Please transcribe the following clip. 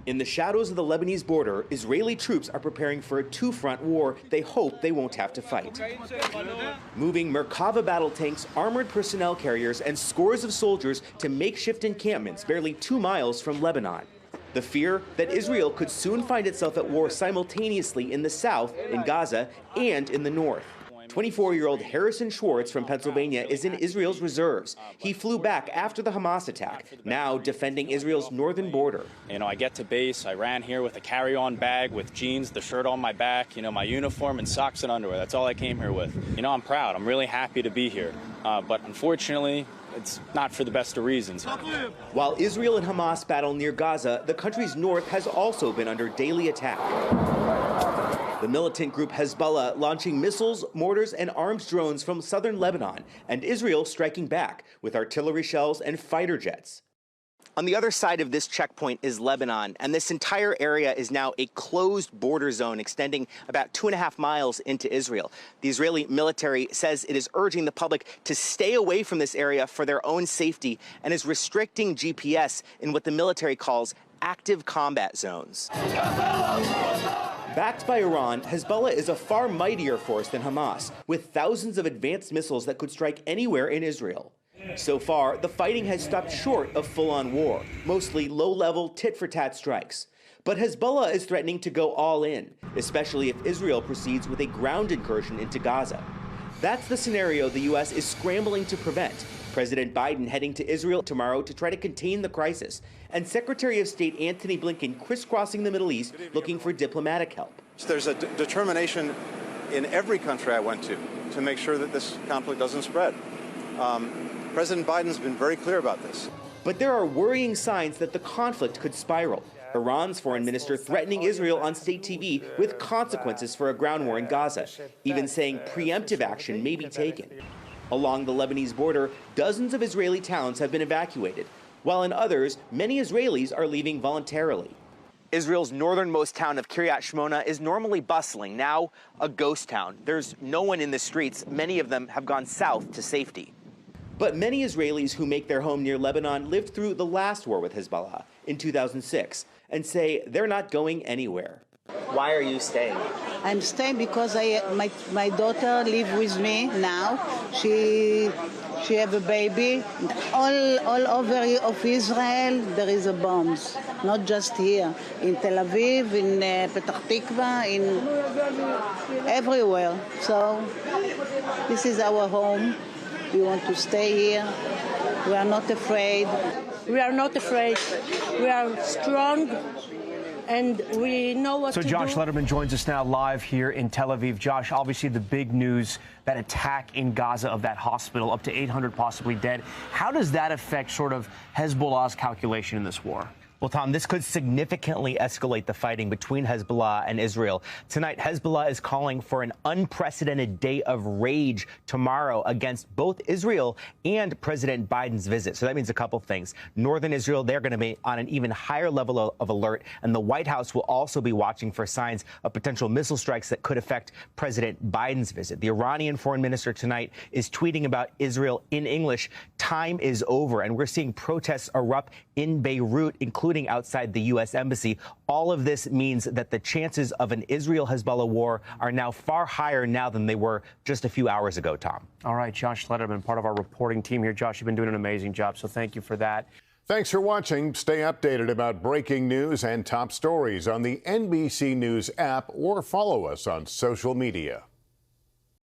In the shadows of the Lebanese border, Israeli troops are preparing for a two-front war they hope they won't have to fight. Moving Merkava battle tanks, armored personnel carriers, and scores of soldiers to makeshift encampments barely 2 miles from Lebanon. The fear that Israel could soon find itself at war simultaneously in the south, in Gaza, and in the north. 24-year-old Harrison Schwartz from Pennsylvania is in Israel's reserves. He flew back after the Hamas attack, now defending Israel's northern border. I get to base, I ran here with a carry-on bag with jeans, the shirt on my back, my uniform and socks and underwear. That's all I came here with. I'm proud. I'm really happy to be here. But unfortunately, it's not for the best of reasons. While Israel and Hamas battle near Gaza, the country's north has also been under daily attack. The militant group Hezbollah launching missiles, mortars, and armed drones from southern Lebanon, and Israel striking back with artillery shells and fighter jets. On the other side of this checkpoint is Lebanon, and this entire area is now a closed border zone extending about 2.5 miles into Israel. The Israeli military says it is urging the public to stay away from this area for their own safety and is restricting GPS in what the military calls active combat zones. Backed by Iran, Hezbollah is a far mightier force than Hamas, with thousands of advanced missiles that could strike anywhere in Israel. So far, the fighting has stopped short of full-on war, mostly low-level tit-for-tat strikes. But Hezbollah is threatening to go all in, especially if Israel proceeds with a ground incursion into Gaza. That's the scenario the U.S. is scrambling to prevent. President Biden heading to Israel tomorrow to try to contain the crisis, and Secretary of State Antony Blinken crisscrossing the Middle East looking for diplomatic help. There's a determination in every country I went to make sure that this conflict doesn't spread. President Biden's been very clear about this. But there are worrying signs that the conflict could spiral. Iran's foreign minister threatening Israel on state TV with consequences for a ground war in Gaza, even saying preemptive action may be taken. Along the Lebanese border, dozens of Israeli towns have been evacuated, while in others, many Israelis are leaving voluntarily. Israel's northernmost town of Kiryat Shmona is normally bustling, now a ghost town. There's no one in the streets. Many of them have gone south to safety. But many Israelis who make their home near Lebanon lived through the last war with Hezbollah in 2006 and say they're not going anywhere. Why are you staying? I'm staying because my daughter lives with me now. She have a baby. All over of Israel there is a bombs, not just here. In Tel Aviv, in Petah Tikva, in everywhere. So this is our home. We want to stay here. We are not afraid. We are not afraid. We are strong. And we know what to do. So Josh Lederman joins us now live here in Tel Aviv. Josh, obviously the big news, that attack in Gaza of that hospital, up to 800 possibly dead. How does that affect sort of Hezbollah's calculation in this war? Well, Tom, this could significantly escalate the fighting between Hezbollah and Israel. Tonight, Hezbollah is calling for an unprecedented day of rage tomorrow against both Israel and President Biden's visit. So that means a couple things. Northern Israel, they're going to be on an even higher level of alert, and the White House will also be watching for signs of potential missile strikes that could affect President Biden's visit. The Iranian foreign minister tonight is tweeting about Israel in English. Time is over, and we're seeing protests erupt in Beirut, including outside the U.S. Embassy. All of this means that the chances of an Israel-Hezbollah war are now far higher now than they were just a few hours ago, Tom. All right, Josh Lederman, part of our reporting team here. Josh, you've been doing an amazing job, so thank you for that. Thanks for watching. Stay updated about breaking news and top stories on the NBC News app or follow us on social media.